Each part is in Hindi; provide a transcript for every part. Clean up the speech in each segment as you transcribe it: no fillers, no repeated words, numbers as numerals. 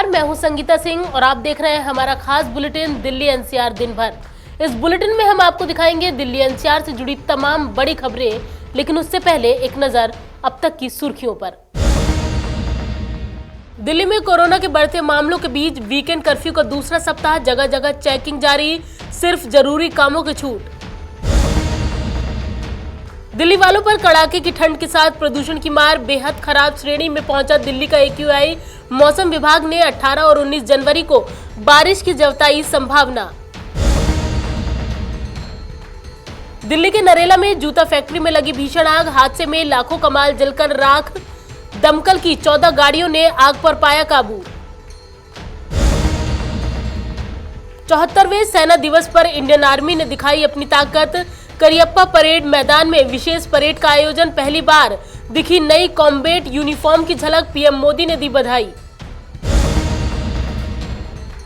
नमस्कार, मैं हूं संगीता सिंह और आप देख रहे हैं हमारा खास बुलेटिन दिल्ली एनसीआर दिन भर। इस बुलेटिन में हम आपको दिखाएंगे दिल्ली एनसीआर से जुड़ी तमाम बड़ी खबरें, लेकिन उससे पहले एक नजर अब तक की सुर्खियों पर। दिल्ली में कोरोना के बढ़ते मामलों के बीच वीकेंड कर्फ्यू का दूसरा सप्ताह, जगह जगह चेकिंग जारी, सिर्फ जरूरी कामों की छूट। दिल्ली वालों पर कड़ाके की ठंड के साथ प्रदूषण की मार, बेहद खराब श्रेणी में पहुंचा दिल्ली का AQI। मौसम विभाग ने 18 और 19 जनवरी को बारिश की जताई संभावना। दिल्ली के नरेला में जूता फैक्ट्री में लगी भीषण आग, हादसे में लाखों का माल जलकर राख। दमकल की 14 गाड़ियों ने आग पर पाया काबू। 74वें सेना दिवस पर इंडियन आर्मी ने दिखाई अपनी ताकत। करियप्पा परेड मैदान में विशेष परेड का आयोजन, पहली बार दिखी नई कॉम्बैट यूनिफॉर्म की झलक, पीएम मोदी ने दी बधाई।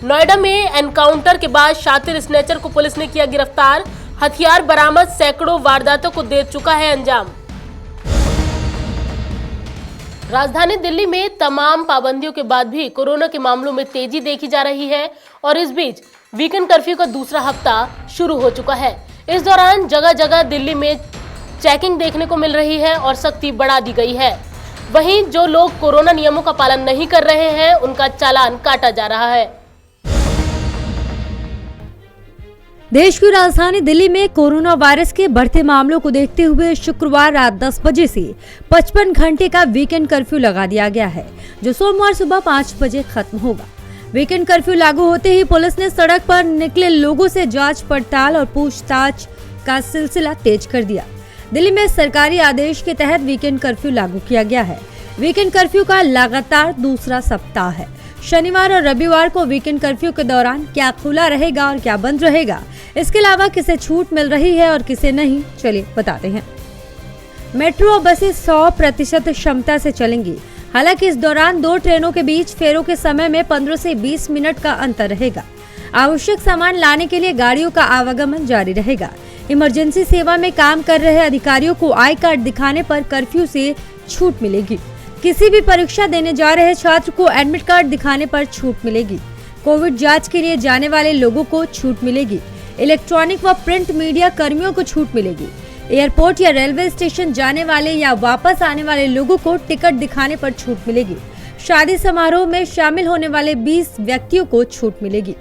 नोएडा में एनकाउंटर के बाद शातिर स्नैचर को पुलिस ने किया गिरफ्तार, हथियार बरामद, सैकड़ों वारदातों को दे चुका है अंजाम। राजधानी दिल्ली में तमाम पाबंदियों के बाद भी कोरोना के मामलों में तेजी देखी जा रही है और इस बीच वीकेंड कर्फ्यू का दूसरा हफ्ता शुरू हो चुका है। इस दौरान जगह जगह दिल्ली में चेकिंग देखने को मिल रही है और सख्ती बढ़ा दी गई है। वहीं जो लोग कोरोना नियमों का पालन नहीं कर रहे हैं, उनका चालान काटा जा रहा है। देश की राजधानी दिल्ली में कोरोना वायरस के बढ़ते मामलों को देखते हुए शुक्रवार रात 10 बजे से 55 घंटे का वीकेंड कर्फ्यू लगा दिया गया है, जो सोमवार सुबह 5 बजे खत्म होगा। वीकेंड कर्फ्यू लागू होते ही पुलिस ने सड़क पर निकले लोगों से जांच पड़ताल और पूछताछ का सिलसिला तेज कर दिया। दिल्ली में सरकारी आदेश के तहत वीकेंड कर्फ्यू लागू किया गया है। वीकेंड कर्फ्यू का लगातार दूसरा सप्ताह है। शनिवार और रविवार को वीकेंड कर्फ्यू के दौरान क्या खुला रहेगा और क्या बंद रहेगा, इसके अलावा किसे छूट मिल रही है और किसे नहीं, चलिए बताते हैं। मेट्रो और बसें 100% क्षमता से चलेंगी। हालांकि इस दौरान 2 ट्रेनों के बीच फेरों के समय में 15 से 20 मिनट का अंतर रहेगा। आवश्यक सामान लाने के लिए गाड़ियों का आवागमन जारी रहेगा। इमरजेंसी सेवा में काम कर रहे अधिकारियों को आई कार्ड दिखाने पर कर्फ्यू से छूट मिलेगी। किसी भी परीक्षा देने जा रहे छात्र को एडमिट कार्ड दिखाने पर छूट मिलेगी। कोविड जांच के लिए जाने वाले लोगों को छूट मिलेगी। इलेक्ट्रॉनिक व प्रिंट मीडिया कर्मियों को छूट मिलेगी। एयरपोर्ट या रेलवे स्टेशन जाने वाले या वापस आने वाले लोगों को टिकट दिखाने पर छूट मिलेगी। शादी समारोह में शामिल होने वाले 20 व्यक्तियों को छूट मिलेगी।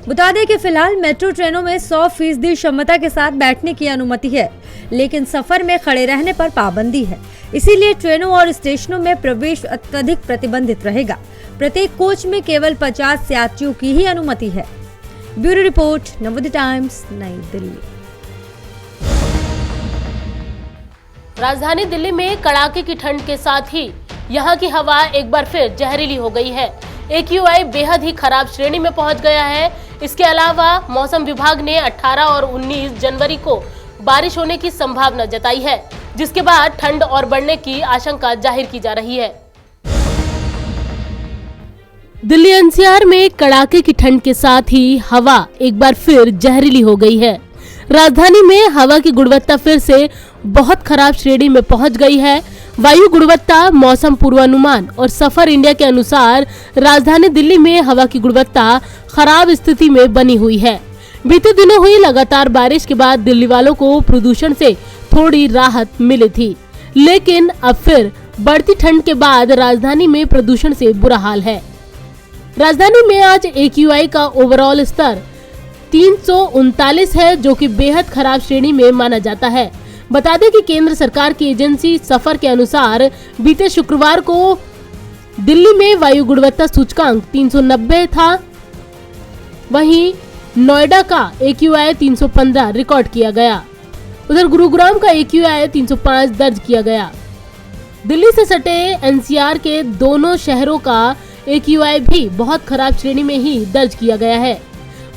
बता दें कि फिलहाल मेट्रो ट्रेनों में 100% क्षमता के साथ बैठने की अनुमति है, लेकिन सफर में खड़े रहने पर पाबंदी है। इसीलिए ट्रेनों और स्टेशनों में प्रवेश अत्यधिक प्रतिबंधित रहेगा। प्रत्येक कोच में केवल 50 यात्रियों की ही अनुमति है। ब्यूरो रिपोर्ट, नवोदय टाइम्स, नई दिल्ली। राजधानी दिल्ली में कड़ाके की ठंड के साथ ही यहां की हवा एक बार फिर जहरीली हो गई है। AQI बेहद ही खराब श्रेणी में पहुंच गया है। इसके अलावा मौसम विभाग ने 18 और 19 जनवरी को बारिश होने की संभावना जताई है, जिसके बाद ठंड और बढ़ने की आशंका जाहिर की जा रही है। दिल्ली एनसीआर में कड़ाके की ठंड के साथ ही हवा एक बार फिर जहरीली हो गई है। राजधानी में हवा की गुणवत्ता फिर से बहुत खराब श्रेणी में पहुंच गई है। वायु गुणवत्ता मौसम पूर्वानुमान और सफर इंडिया के अनुसार राजधानी दिल्ली में हवा की गुणवत्ता खराब स्थिति में बनी हुई है। बीते दिनों हुई लगातार बारिश के बाद दिल्ली वालों को प्रदूषण से थोड़ी राहत मिली थी, लेकिन अब फिर बढ़ती ठंड के बाद राजधानी में प्रदूषण से बुरा हाल है। राजधानी में आज AQI का ओवरऑल स्तर 339 है, जो कि बेहद खराब श्रेणी में माना जाता है। बता दें कि केंद्र सरकार की एजेंसी सफर के अनुसार बीते शुक्रवार को दिल्ली में वायु गुणवत्ता सूचकांक 390 था। वहीं नोएडा का AQI 315 रिकॉर्ड किया गया। उधर गुरुग्राम का AQI 305 दर्ज किया गया। दिल्ली से सटे NCR के दोनों शहरों का AQI भी बहुत खराब श्रेणी में ही दर्ज किया गया है।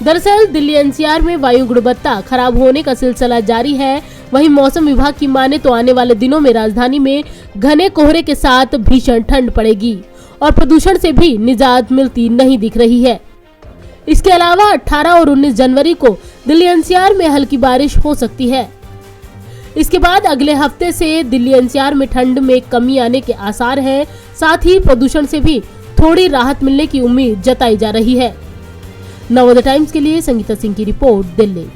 दरअसल दिल्ली NCR में वायु गुणवत्ता खराब होने का सिलसिला जारी है। वहीं मौसम विभाग की माने तो आने वाले दिनों में राजधानी में घने कोहरे के साथ भीषण ठंड पड़ेगी और प्रदूषण से भी निजात मिलती नहीं दिख रही है। इसके अलावा 18 और 19 जनवरी को दिल्ली NCR में हल्की बारिश हो सकती है। इसके बाद अगले हफ्ते से दिल्ली NCR में ठंड में कमी आने के आसार हैं। साथ ही प्रदूषण से भी थोड़ी राहत मिलने की उम्मीद जताई जा रही है। नवोदय टाइम्स के लिए संगीता सिंह की रिपोर्ट, दिल्ली।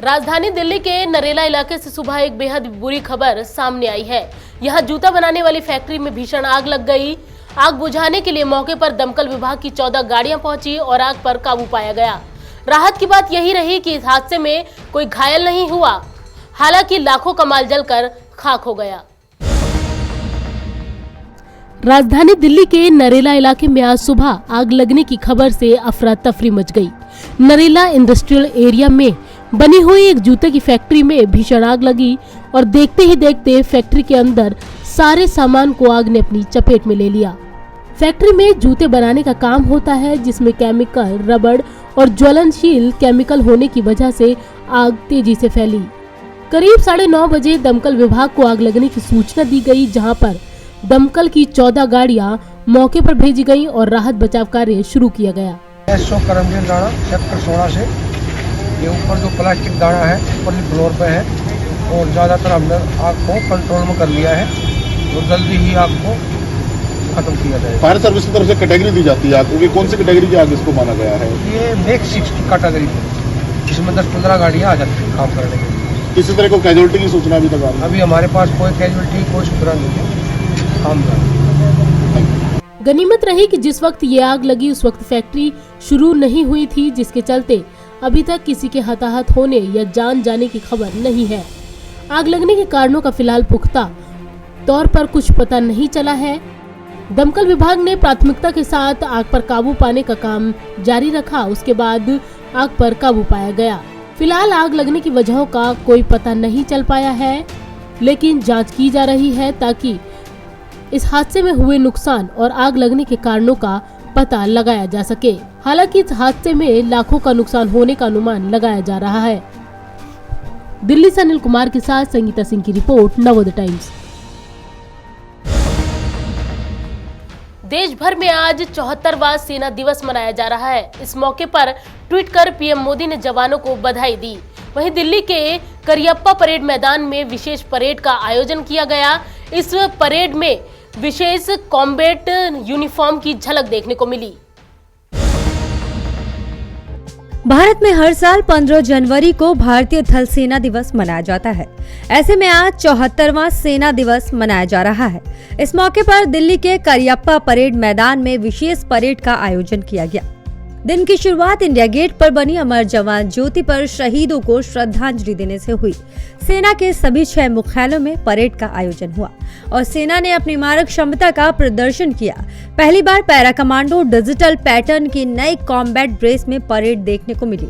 राजधानी दिल्ली के नरेला इलाके से सुबह एक बेहद बुरी खबर सामने आई है। यहां जूता बनाने वाली फैक्ट्री में भीषण आग लग गई। आग बुझाने के लिए मौके पर दमकल विभाग की 14 गाड़ियां पहुंची और आग पर काबू पाया गया। राहत की बात यही रही कि इस हादसे में कोई घायल नहीं हुआ, हालांकि लाखों का माल जलकर खाक हो गया। राजधानी दिल्ली के नरेला इलाके में आज सुबह आग लगने की खबर से अफरा तफरी मच गई। नरेला इंडस्ट्रियल एरिया में बनी हुई एक जूते की फैक्ट्री में भीषण आग लगी और देखते ही देखते फैक्ट्री के अंदर सारे सामान को आग ने अपनी चपेट में ले लिया। फैक्ट्री में जूते बनाने का काम होता है, जिसमें केमिकल, रबड़ और ज्वलनशील केमिकल होने की वजह से आग तेजी से फैली। करीब 9:30 बजे दमकल विभाग को आग लगने की सूचना दी गई, जहां पर दमकल की 14 गाड़ियां मौके पर भेजी गई और राहत बचाव कार्य शुरू किया गया। करमचंद राणा सेक्टर 16 से ये ऊपर जो प्लास्टिक दाना है ऊपर फ्लोर पे है और ज़्यादातर हमने आग को कंट्रोल में कर लिया है और जल्दी ही आग को खत्म किया जाएगा। फायर सर्विस की तरफ से कैटेगरी दी जाती है आग को, कौन सी कैटेगरी की आग इसको माना गया है? ये मैक्स 60 कैटेगरी है, जिसमें 10-15 गाड़ियाँ आ जाती हैं काम करने के लिए। किसी तरह को कैजुअलिटी की सूचना अभी तक आ रही है? अभी हमारे पास कोई कैजुअलिटी कोई सूचना नहीं है, काम कर। गनीमत रही कि जिस वक्त ये आग लगी उस वक्त फैक्ट्री शुरू नहीं हुई थी, जिसके चलते अभी तक किसी के हताहत होने या जान जाने की खबर नहीं है। आग लगने के कारणों का फिलहाल पुख्ता तौर पर कुछ पता नहीं चला है। दमकल विभाग ने प्राथमिकता के साथ आग पर काबू पाने का काम जारी रखा। उसके बाद आग पर काबू पाया गया। फिलहाल आग लगने की वजहों का कोई पता नहीं चल पाया है, लेकिन जांच की जा रही है ताकि इस हादसे में हुए नुकसान और आग लगने के कारणों का पता लगाया जा सके। हालांकि इस हादसे में लाखों का नुकसान होने का अनुमान लगाया जा रहा है। दिल्ली से अनिल कुमार के साथ संगीता सिंह की रिपोर्ट, नवोदय टाइम्स। देश भर में आज 74वां सेना दिवस मनाया जा रहा है। इस मौके पर ट्वीट कर पीएम मोदी ने जवानों को बधाई दी। वहीं दिल्ली के करियप्पा परेड मैदान में विशेष परेड का आयोजन किया गया। इस परेड में विशेष कॉम्बैट यूनिफॉर्म की झलक देखने को मिली। भारत में हर साल 15 जनवरी को भारतीय थल सेना दिवस मनाया जाता है। ऐसे में आज 74वां सेना दिवस मनाया जा रहा है। इस मौके पर दिल्ली के करियप्पा परेड मैदान में विशेष परेड का आयोजन किया गया। दिन की शुरुआत इंडिया गेट पर बनी अमर जवान ज्योति पर शहीदों को श्रद्धांजलि देने से हुई। सेना के सभी 6 मुख्यालयों में परेड का आयोजन हुआ और सेना ने अपनी मारक क्षमता का प्रदर्शन किया। पहली बार पैरा कमांडो डिजिटल पैटर्न की नई कॉम्बैट ड्रेस में परेड देखने को मिली।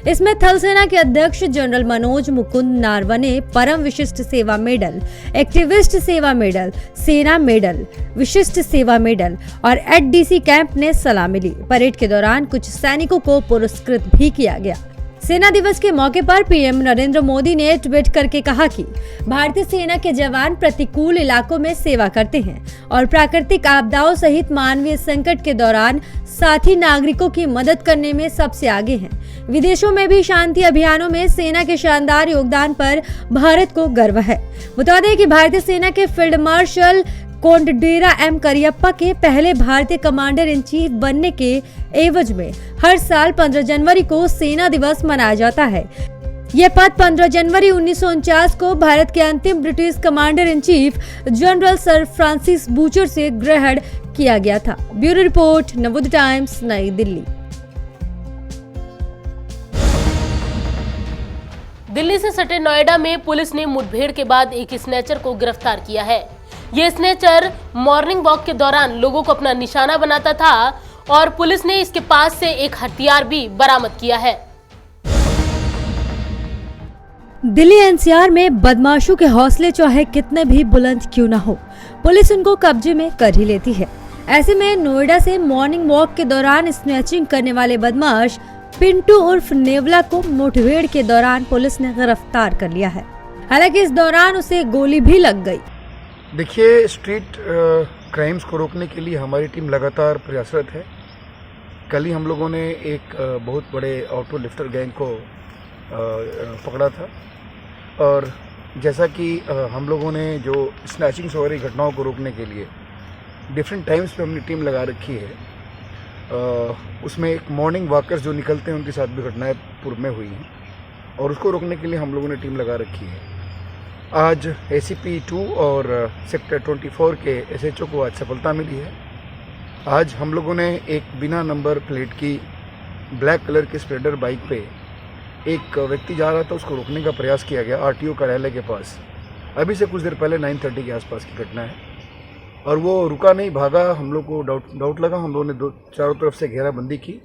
इसमें थल सेना के अध्यक्ष जनरल मनोज मुकुंद नारवने परम विशिष्ट सेवा मेडल, एक्टिविस्ट सेवा मेडल, सेना मेडल, विशिष्ट सेवा मेडल और एचडीसी कैंप ने सलामी ली। परेड के दौरान कुछ सैनिकों को पुरस्कृत भी किया गया। सेना दिवस के मौके पर पीएम नरेंद्र मोदी ने ट्वीट करके कहा कि भारतीय सेना के जवान प्रतिकूल इलाकों में सेवा करते हैं और प्राकृतिक आपदाओं सहित मानवीय संकट के दौरान साथी नागरिकों की मदद करने में सबसे आगे हैं। विदेशों में भी शांति अभियानों में सेना के शानदार योगदान पर भारत को गर्व है। बता दें कि भारतीय सेना के फील्ड मार्शल कोंडडेरा एम करियप्पा के पहले भारतीय कमांडर इन चीफ बनने के एवज में हर साल 15 जनवरी को सेना दिवस मनाया जाता है। यह पद 15 जनवरी 1949 को भारत के अंतिम British commander in chief general sir Francis butcher से ग्रहण किया गया था। ब्यूरो रिपोर्ट, नवोदय टाइम्स, नई दिल्ली। दिल्ली से सटे नोएडा में पुलिस ने मुठभेड़ के बाद एक स्नैचर को गिरफ्तार किया है। ये स्नैचर मॉर्निंग वॉक के दौरान लोगों को अपना निशाना बनाता था और पुलिस ने इसके पास से एक हथियार भी बरामद किया है। दिल्ली एनसीआर में बदमाशों के हौसले चाहे कितने भी बुलंद क्यों न हो, पुलिस उनको कब्जे में कर ही लेती है। ऐसे में नोएडा से मॉर्निंग वॉक के दौरान स्नैचिंग करने वाले बदमाश पिंटू उर्फ नेवला को मुठभेड़ के दौरान पुलिस ने गिरफ्तार कर लिया है। हालांकि इस दौरान उसे गोली भी लग गई। देखिए, स्ट्रीट क्राइम्स को रोकने के लिए हमारी टीम लगातार प्रयासरत है। कल ही हम लोगों ने एक बहुत बड़े ऑटो लिफ्टर गैंग को पकड़ा था और जैसा कि हम लोगों ने जो स्नैचिंग वगैरह घटनाओं को रोकने के लिए डिफरेंट टाइम्स पे अपनी टीम लगा रखी है, उसमें एक मॉर्निंग वॉकर्स जो निकलते हैं उनके साथ भी घटनाएं पूर्व में हुई हैं और उसको रोकने के लिए हम लोगों ने टीम लगा रखी है। आज ACP 2 और सेक्टर 24 के SHO को आज सफलता मिली है। आज हम लोगों ने एक बिना नंबर प्लेट की ब्लैक कलर की स्प्लेंडर बाइक पे एक व्यक्ति जा रहा था, उसको रोकने का प्रयास किया गया RTO कार्यालय के पास। अभी से कुछ देर पहले 9:30 के आसपास की घटना है और वो रुका नहीं, भागा। हम लोग को डाउट लगा, हम लोगों ने चारों तरफ से घेराबंदी की।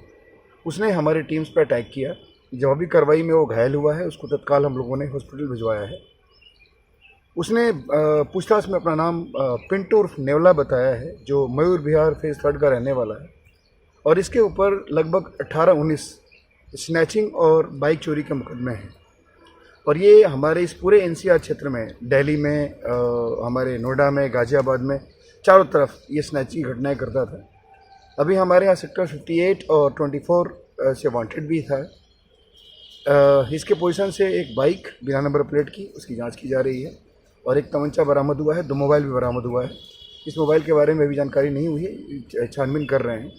उसने हमारी टीम्स पर अटैक किया। जवाबी कार्रवाई में वो घायल हुआ है, उसको तत्काल हम लोगों ने हॉस्पिटल भिजवाया है। उसने पूछताछ में अपना नाम पिंटू उर्फ नेवला बताया है, जो मयूर विहार फेज 3 का रहने वाला है और इसके ऊपर लगभग 18-19 स्नैचिंग और बाइक चोरी के मुकदमे हैं और ये हमारे इस पूरे NCR क्षेत्र में, दिल्ली में, हमारे नोएडा में, गाजियाबाद में, चारों तरफ ये स्नैचिंग घटनाएं करता था। अभी हमारे यहाँ सेक्टर 58 और 24 से वांटेड भी था। इसके पोजीशन से एक बाइक बिना नंबर प्लेट की, उसकी जांच की जा रही है और एक तमंचा बरामद हुआ है, 2 मोबाइल भी बरामद हुआ है। इस मोबाइल के बारे में अभी जानकारी नहीं हुई है, छानबीन कर रहे हैं।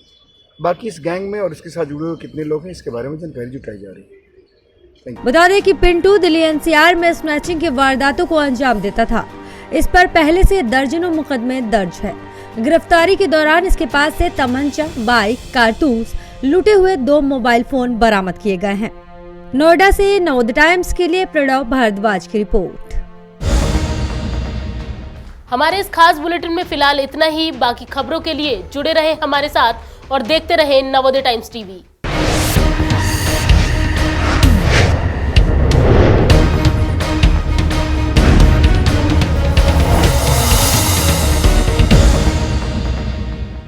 बाकी इस गैंग में और इसके साथ जुड़े हुए कितने लोग हैं, इसके बारे में जानकारी जुटाई जा रही है। बता दें कि पिंटू दिल्ली NCR में स्नैचिंग के वारदातों को अंजाम देता था। इस पर पहले से दर्जनों मुकदमे दर्ज है। गिरफ्तारी के दौरान इसके पास से तमंचा, बाइक, कारतूस, लूटे हुए 2 मोबाइल फोन बरामद किए गए हैं। नोएडा से नवोदय टाइम्स के लिए प्रणव भारद्वाज की रिपोर्ट। हमारे इस खास बुलेटिन में फिलहाल इतना ही। बाकी खबरों के लिए जुड़े रहे हमारे साथ और देखते रहे नवोदय टाइम्स TV।